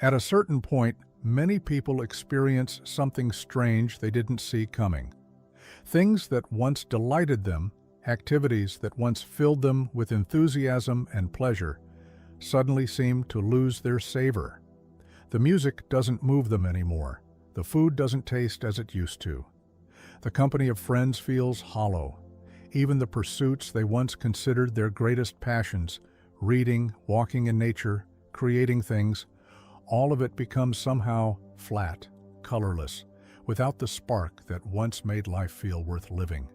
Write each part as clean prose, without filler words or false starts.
At a certain point, many people experience something strange they didn't see coming. Things that once delighted them, activities that once filled them with enthusiasm and pleasure, suddenly seem to lose their savor. The music doesn't move them anymore. The food doesn't taste as it used to. The company of friends feels hollow. Even the pursuits they once considered their greatest passions, reading, walking in nature, creating things, all of it becomes somehow flat, colorless, without the spark that once made life feel worth living.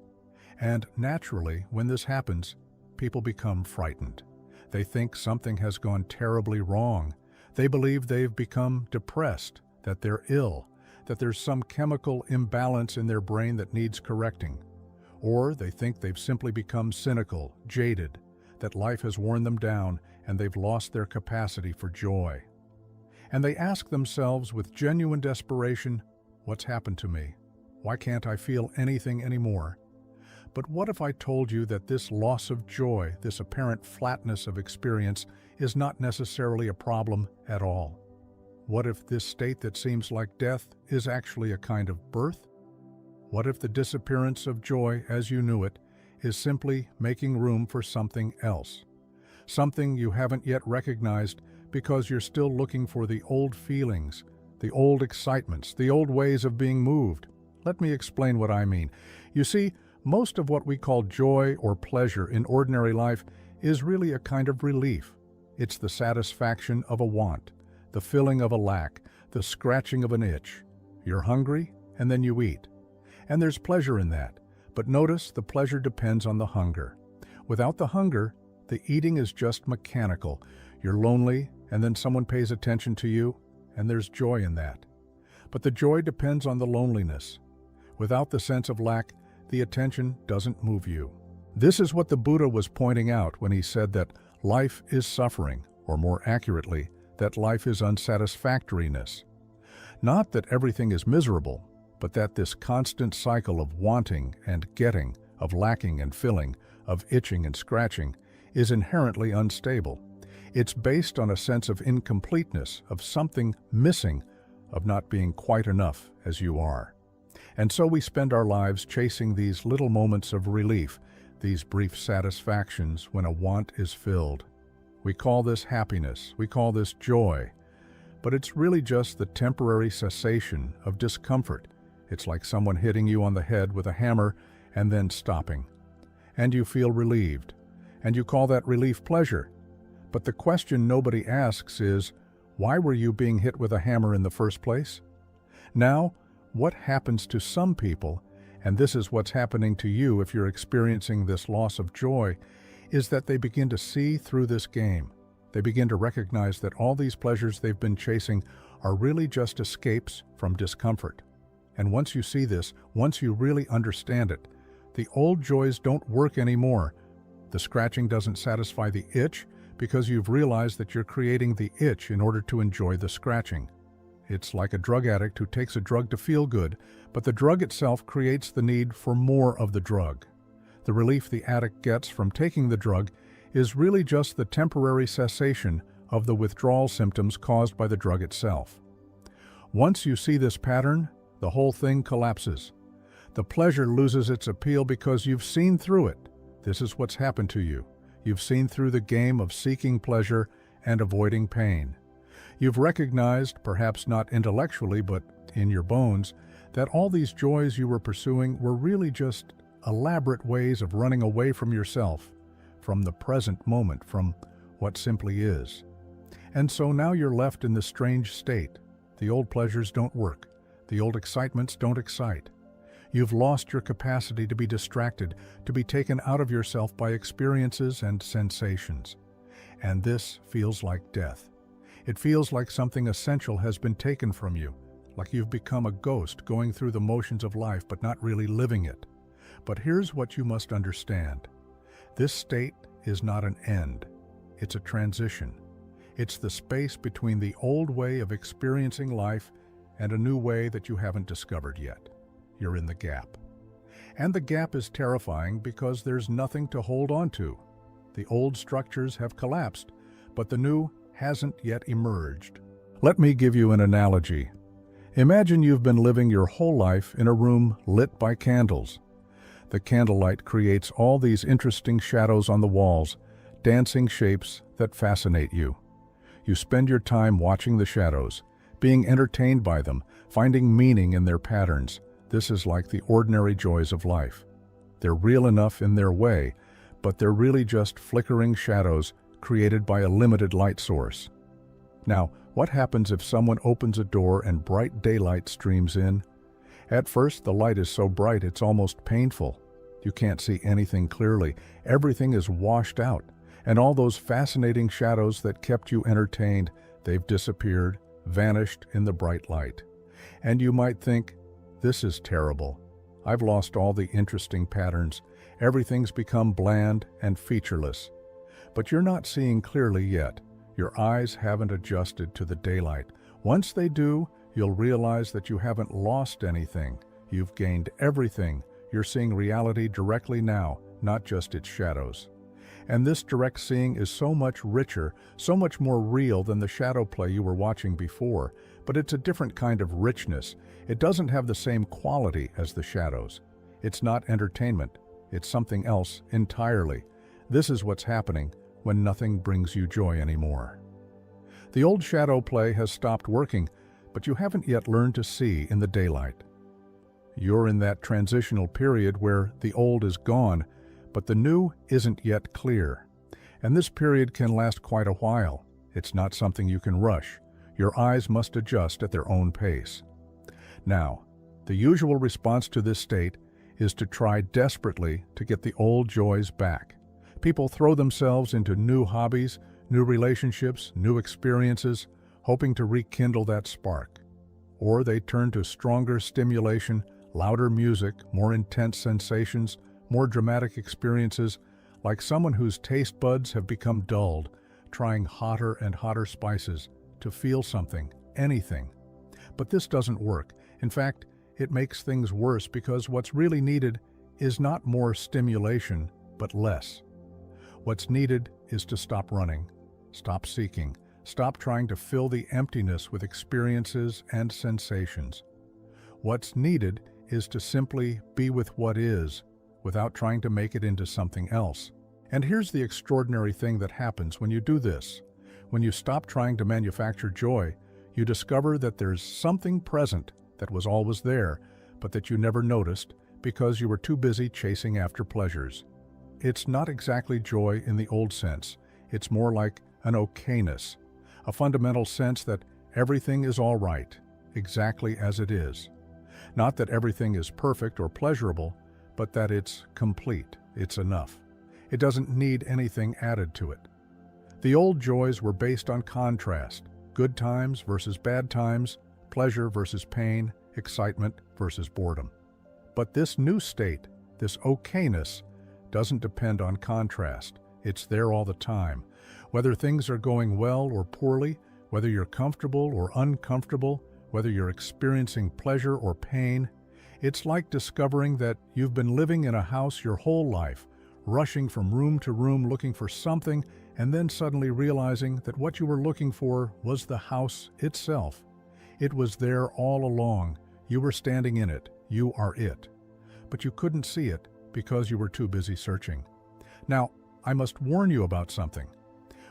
And naturally, when this happens, people become frightened. They think something has gone terribly wrong. They believe they've become depressed, that they're ill, that there's some chemical imbalance in their brain that needs correcting. Or they think they've simply become cynical, jaded, that life has worn them down and they've lost their capacity for joy. And they ask themselves with genuine desperation, what's happened to me? Why can't I feel anything anymore? But what if I told you that this loss of joy, this apparent flatness of experience, is not necessarily a problem at all? What if this state that seems like death is actually a kind of birth? What if the disappearance of joy as you knew it is simply making room for something else? Something you haven't yet recognized because you're still looking for the old feelings, the old excitements, the old ways of being moved. Let me explain what I mean. You see, most of what we call joy or pleasure in ordinary life is really a kind of relief. It's the satisfaction of a want, the filling of a lack, the scratching of an itch. You're hungry, and then you eat. And there's pleasure in that. But notice the pleasure depends on the hunger. Without the hunger, the eating is just mechanical. You're lonely, and then someone pays attention to you, and there's joy in that. But the joy depends on the loneliness. Without the sense of lack, the attention doesn't move you. This is what the Buddha was pointing out when he said that life is suffering, or more accurately, that life is unsatisfactoriness. Not that everything is miserable, but that this constant cycle of wanting and getting, of lacking and filling, of itching and scratching, is inherently unstable. It's based on a sense of incompleteness, of something missing, of not being quite enough as you are. And so we spend our lives chasing these little moments of relief, these brief satisfactions when a want is filled. We call this happiness, we call this joy, but it's really just the temporary cessation of discomfort. It's like someone hitting you on the head with a hammer and then stopping. And you feel relieved, and you call that relief pleasure. But the question nobody asks is, why were you being hit with a hammer in the first place? Now, what happens to some people, and this is what's happening to you if you're experiencing this loss of joy, is that they begin to see through this game. They begin to recognize that all these pleasures they've been chasing are really just escapes from discomfort. And once you see this, once you really understand it, the old joys don't work anymore. The scratching doesn't satisfy the itch because you've realized that you're creating the itch in order to enjoy the scratching. It's like a drug addict who takes a drug to feel good, but the drug itself creates the need for more of the drug. The relief the addict gets from taking the drug is really just the temporary cessation of the withdrawal symptoms caused by the drug itself. Once you see this pattern, the whole thing collapses. The pleasure loses its appeal because you've seen through it. This is what's happened to you. You've seen through the game of seeking pleasure and avoiding pain. You've recognized, perhaps not intellectually but in your bones, that all these joys you were pursuing were really just elaborate ways of running away from yourself, from the present moment, from what simply is. And so now you're left in this strange state. The old pleasures don't work. The old excitements don't excite. You've lost your capacity to be distracted, to be taken out of yourself by experiences and sensations. And this feels like death. It feels like something essential has been taken from you, like you've become a ghost going through the motions of life but not really living it. But here's what you must understand. This state is not an end. It's a transition. It's the space between the old way of experiencing life and a new way that you haven't discovered yet. You're in the gap. And the gap is terrifying because there's nothing to hold on to. The old structures have collapsed, but the new hasn't yet emerged. Let me give you an analogy. Imagine you've been living your whole life in a room lit by candles. The candlelight creates all these interesting shadows on the walls, dancing shapes that fascinate you. You spend your time watching the shadows, being entertained by them, finding meaning in their patterns. This is like the ordinary joys of life. They're real enough in their way, but they're really just flickering shadows created by a limited light source. Now, what happens if someone opens a door and bright daylight streams in? At first, the light is so bright it's almost painful. You can't see anything clearly. Everything is washed out, and all those fascinating shadows that kept you entertained, they've disappeared, vanished in the bright light. And you might think, this is terrible. I've lost all the interesting patterns. Everything's become bland and featureless. But you're not seeing clearly yet. Your eyes haven't adjusted to the daylight. Once they do, you'll realize that you haven't lost anything. You've gained everything. You're seeing reality directly now, not just its shadows. And this direct seeing is so much richer, so much more real than the shadow play you were watching before. But it's a different kind of richness. It doesn't have the same quality as the shadows. It's not entertainment. It's something else entirely. This is what's happening when nothing brings you joy anymore. The old shadow play has stopped working, but you haven't yet learned to see in the daylight. You're in that transitional period where the old is gone, but the new isn't yet clear. And this period can last quite a while. It's not something you can rush. Your eyes must adjust at their own pace. Now, the usual response to this state is to try desperately to get the old joys back. People throw themselves into new hobbies, new relationships, new experiences, hoping to rekindle that spark. Or they turn to stronger stimulation, louder music, more intense sensations, more dramatic experiences, like someone whose taste buds have become dulled, trying hotter and hotter spices to feel something, anything. But this doesn't work. In fact, it makes things worse because what's really needed is not more stimulation, but less. What's needed is to stop running, stop seeking, stop trying to fill the emptiness with experiences and sensations. What's needed is to simply be with what is, without trying to make it into something else. And here's the extraordinary thing that happens when you do this. When you stop trying to manufacture joy, you discover that there's something present that was always there, but that you never noticed because you were too busy chasing after pleasures. It's not exactly joy in the old sense. It's more like an okness, a fundamental sense that everything is all right, exactly as it is. Not that everything is perfect or pleasurable, but that it's complete, it's enough. It doesn't need anything added to it. The old joys were based on contrast, good times versus bad times, pleasure versus pain, excitement versus boredom. But this new state, this okness, doesn't depend on contrast. It's there all the time. Whether things are going well or poorly, whether you're comfortable or uncomfortable, whether you're experiencing pleasure or pain, it's like discovering that you've been living in a house your whole life, rushing from room to room looking for something, and then suddenly realizing that what you were looking for was the house itself. It was there all along. You were standing in it. You are it. But you couldn't see it because you were too busy searching. Now, I must warn you about something.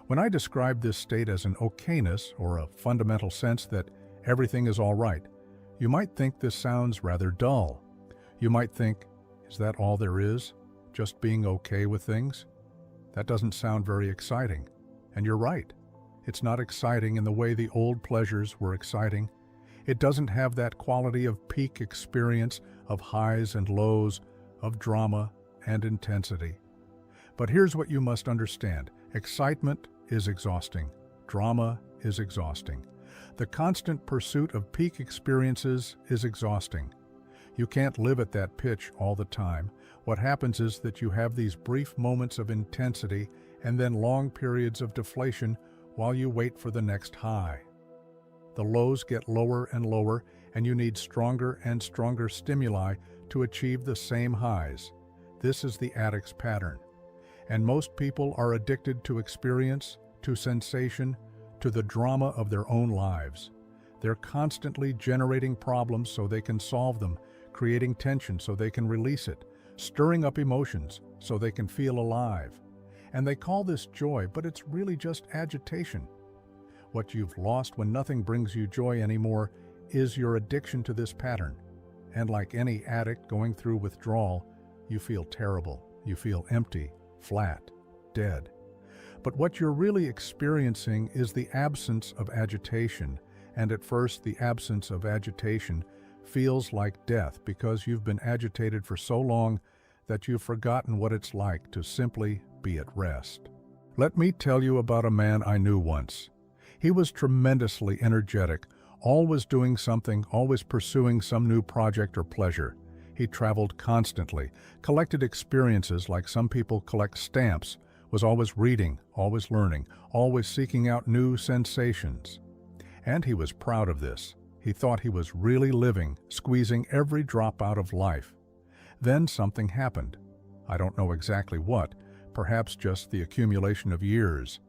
When I describe this state as an okness, or a fundamental sense that everything is all right, you might think this sounds rather dull. You might think, is that all there is? Just being okay with things? That doesn't sound very exciting. And you're right. It's not exciting in the way the old pleasures were exciting. It doesn't have that quality of peak experience, of highs and lows, of drama and intensity. But here's what you must understand. Excitement is exhausting. Drama is exhausting. The constant pursuit of peak experiences is exhausting. You can't live at that pitch all the time. What happens is that you have these brief moments of intensity and then long periods of deflation while you wait for the next high. The lows get lower and lower, and you need stronger and stronger stimuli to achieve the same highs. This is the addict's pattern. And most people are addicted to experience, to sensation, to the drama of their own lives. They're constantly generating problems so they can solve them, creating tension so they can release it, stirring up emotions so they can feel alive. And they call this joy, but it's really just agitation. What you've lost when nothing brings you joy anymore is your addiction to this pattern. And like any addict going through withdrawal, you feel terrible, you feel empty, flat, dead. But what you're really experiencing is the absence of agitation, and at first the absence of agitation feels like death because you've been agitated for so long that you've forgotten what it's like to simply be at rest. Let me tell you about a man I knew once. He was tremendously energetic, always doing something, always pursuing some new project or pleasure. He traveled constantly, collected experiences like some people collect stamps, was always reading, always learning, always seeking out new sensations. And he was proud of this. He thought he was really living, squeezing every drop out of life. Then something happened. I don't know exactly what, perhaps just the accumulation of years.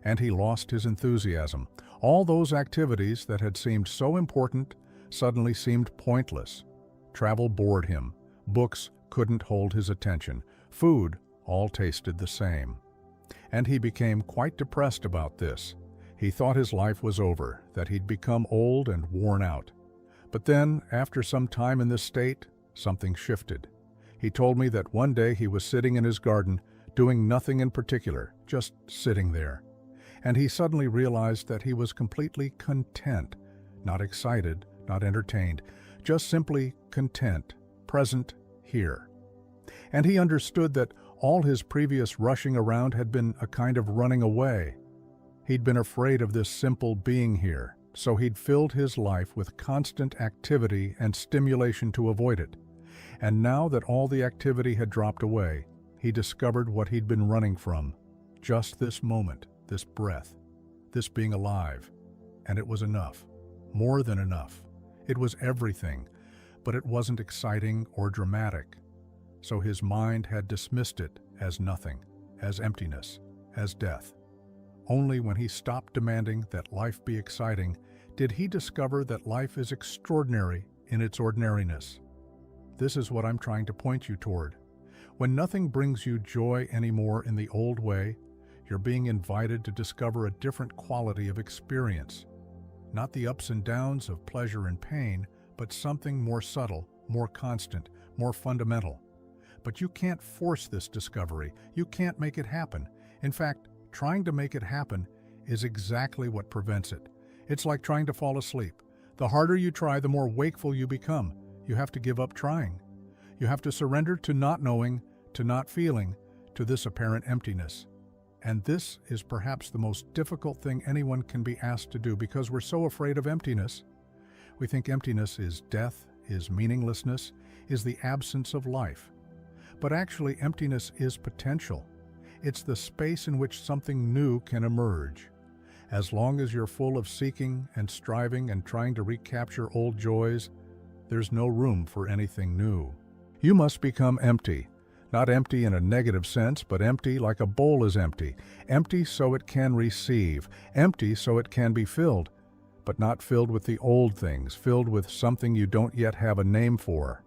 And he lost his enthusiasm. All those activities that had seemed so important suddenly seemed pointless. Travel bored him. Books couldn't hold his attention. Food all tasted the same. And he became quite depressed about this. He thought his life was over, that he'd become old and worn out. But then, after some time in this state, something shifted. He told me that one day he was sitting in his garden, doing nothing in particular, just sitting there. And he suddenly realized that he was completely content, not excited, not entertained, just simply content, present here. And he understood that all his previous rushing around had been a kind of running away. He'd been afraid of this simple being here, so he'd filled his life with constant activity and stimulation to avoid it. And now that all the activity had dropped away, he discovered what he'd been running from. Just this moment, this breath, this being alive. And it was enough. More than enough. It was everything, but it wasn't exciting or dramatic. So his mind had dismissed it as nothing, as emptiness, as death. Only when he stopped demanding that life be exciting did he discover that life is extraordinary in its ordinariness. This is what I'm trying to point you toward. When nothing brings you joy anymore in the old way, you're being invited to discover a different quality of experience. Not the ups and downs of pleasure and pain, but something more subtle, more constant, more fundamental. But you can't force this discovery. You can't make it happen. In fact, trying to make it happen is exactly what prevents it. It's like trying to fall asleep. The harder you try, the more wakeful you become. You have to give up trying. You have to surrender to not knowing, to not feeling, to this apparent emptiness. And this is perhaps the most difficult thing anyone can be asked to do because we're so afraid of emptiness. We think emptiness is death, is meaninglessness, is the absence of life. But actually, emptiness is potential. It's the space in which something new can emerge. As long as you're full of seeking and striving and trying to recapture old joys, there's no room for anything new. You must become empty. Not empty in a negative sense, but empty like a bowl is empty. Empty so it can receive. Empty so it can be filled. But not filled with the old things, filled with something you don't yet have a name for.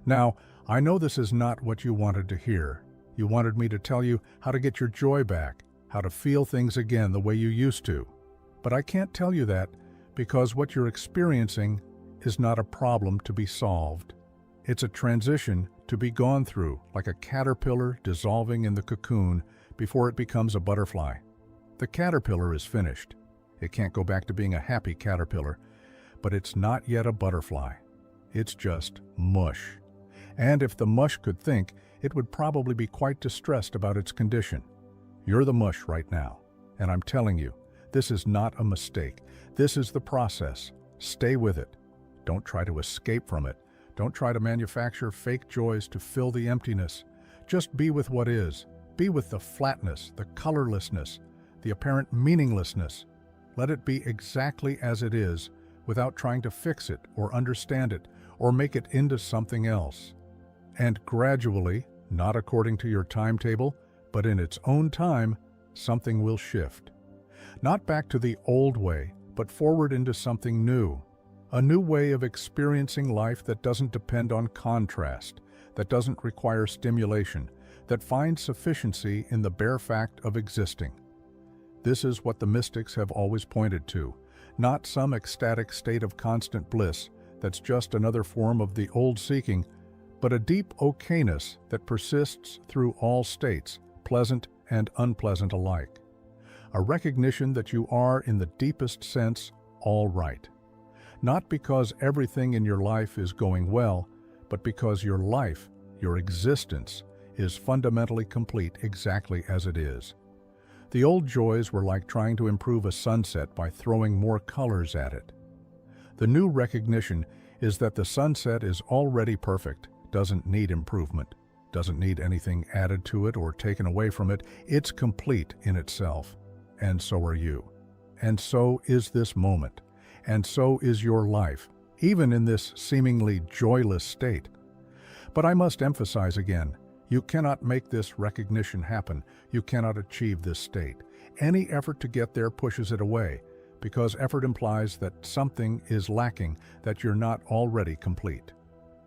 Now, I know this is not what you wanted to hear. You wanted me to tell you how to get your joy back, how to feel things again the way you used to. But I can't tell you that because what you're experiencing is not a problem to be solved. It's a transition to be gone through, like a caterpillar dissolving in the cocoon before it becomes a butterfly. The caterpillar is finished. It can't go back to being a happy caterpillar, but it's not yet a butterfly. It's just mush. And if the mush could think, it would probably be quite distressed about its condition. You're the mush right now, and I'm telling you, this is not a mistake. This is the process. Stay with it. Don't try to escape from it. Don't try to manufacture fake joys to fill the emptiness. Just be with what is. Be with the flatness, the colorlessness, the apparent meaninglessness. Let it be exactly as it is, without trying to fix it or understand it or make it into something else. And gradually, not according to your timetable, but in its own time, something will shift. Not back to the old way, but forward into something new. A new way of experiencing life that doesn't depend on contrast, that doesn't require stimulation, that finds sufficiency in the bare fact of existing. This is what the mystics have always pointed to, not some ecstatic state of constant bliss that's just another form of the old seeking, but a deep okness that persists through all states, pleasant and unpleasant alike. A recognition that you are, in the deepest sense, all right. Not because everything in your life is going well, but because your life, your existence, is fundamentally complete exactly as it is. The old joys were like trying to improve a sunset by throwing more colors at it. The new recognition is that the sunset is already perfect, doesn't need improvement, doesn't need anything added to it or taken away from it. It's complete in itself. And so are you. And so is this moment. And so is your life, even in this seemingly joyless state. But I must emphasize again, you cannot make this recognition happen. You cannot achieve this state. Any effort to get there pushes it away, because effort implies that something is lacking, that you're not already complete.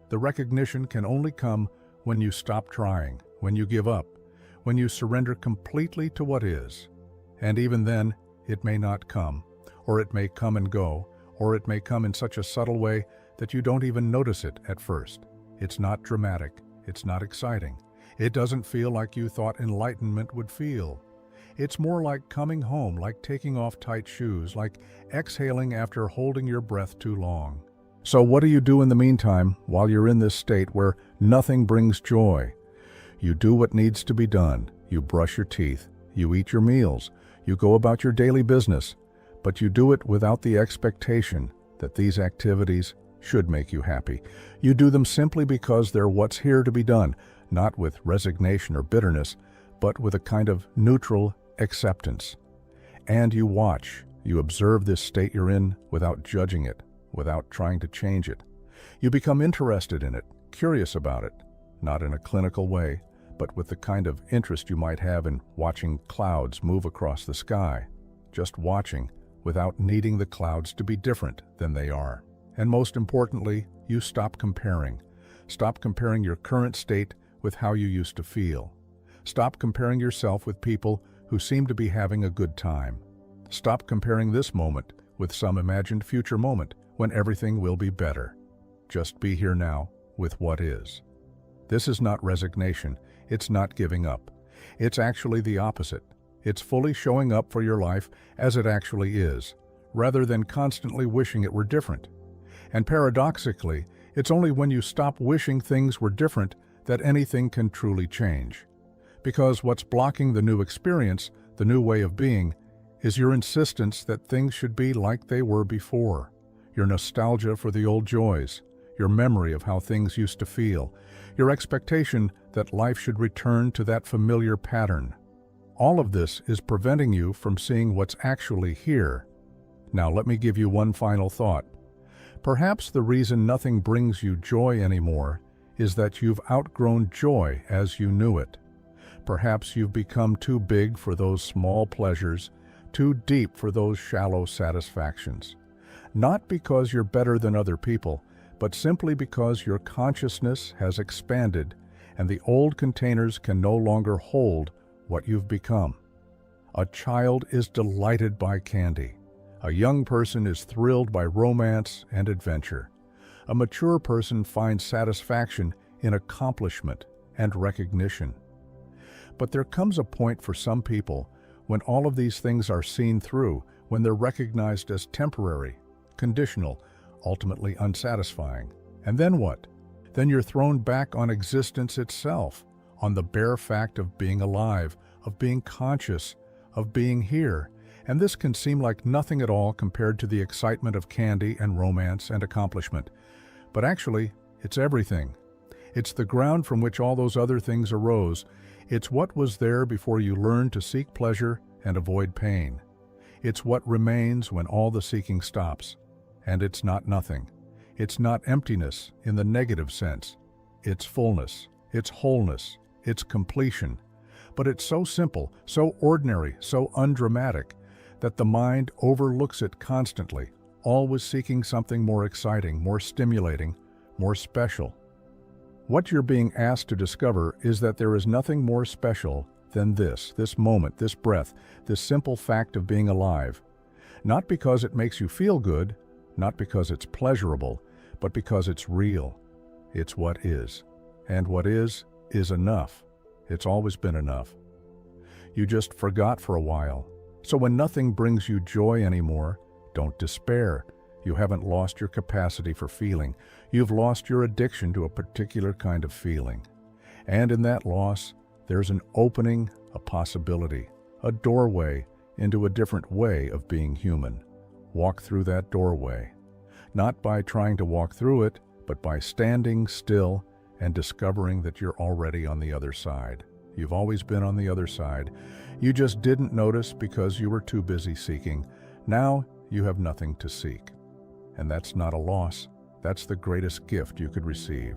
The recognition can only come when you stop trying, when you give up, when you surrender completely to what is. And even then, it may not come, or it may come and go, or it may come in such a subtle way that you don't even notice it at first. It's not dramatic. It's not exciting. It doesn't feel like you thought enlightenment would feel. It's more like coming home, like taking off tight shoes, like exhaling after holding your breath too long. So what do you do in the meantime while you're in this state where nothing brings joy? You do what needs to be done. You brush your teeth. You eat your meals. You go about your daily business. But you do it without the expectation that these activities should make you happy. You do them simply because they're what's here to be done, not with resignation or bitterness, but with a kind of neutral acceptance. And you watch, you observe this state you're in without judging it, without trying to change it. You become interested in it, curious about it, not in a clinical way, but with the kind of interest you might have in watching clouds move across the sky, just watching without needing the clouds to be different than they are. And most importantly, you stop comparing. Stop comparing your current state with how you used to feel. Stop comparing yourself with people who seem to be having a good time. Stop comparing this moment with some imagined future moment when everything will be better. Just be here now with what is. This is not resignation. It's not giving up. It's actually the opposite. It's fully showing up for your life as it actually is, rather than constantly wishing it were different. And paradoxically, it's only when you stop wishing things were different that anything can truly change. Because what's blocking the new experience, the new way of being, is your insistence that things should be like they were before. Your nostalgia for the old joys, your memory of how things used to feel, your expectation that life should return to that familiar pattern. All of this is preventing you from seeing what's actually here. Now let me give you one final thought. Perhaps the reason nothing brings you joy anymore is that you've outgrown joy as you knew it. Perhaps you've become too big for those small pleasures, too deep for those shallow satisfactions. Not because you're better than other people, but simply because your consciousness has expanded and the old containers can no longer hold what you've become. A child is delighted by candy. A young person is thrilled by romance and adventure. A mature person finds satisfaction in accomplishment and recognition. But there comes a point for some people when all of these things are seen through, when they're recognized as temporary, conditional, ultimately unsatisfying. And then what? Then you're thrown back on existence itself, on the bare fact of being alive, of being conscious, of being here. And this can seem like nothing at all compared to the excitement of candy and romance and accomplishment. But actually, it's everything. It's the ground from which all those other things arose. It's what was there before you learned to seek pleasure and avoid pain. It's what remains when all the seeking stops. And it's not nothing. It's not emptiness in the negative sense. It's fullness, it's wholeness, it's completion. But it's so simple, so ordinary, so undramatic, that the mind overlooks it constantly, always seeking something more exciting, more stimulating, more special. What you're being asked to discover is that there is nothing more special than this moment, this breath, this simple fact of being alive. Not because it makes you feel good, not because it's pleasurable, but because it's real. It's what is. And what is enough. It's always been enough. You just forgot for a while. So when nothing brings you joy anymore, don't despair. You haven't lost your capacity for feeling. You've lost your addiction to a particular kind of feeling. And in that loss, there's an opening, a possibility, a doorway into a different way of being human. Walk through that doorway. Not by trying to walk through it, but by standing still and discovering that you're already on the other side. You've always been on the other side. You just didn't notice because you were too busy seeking. Now you have nothing to seek. And that's not a loss. That's the greatest gift you could receive.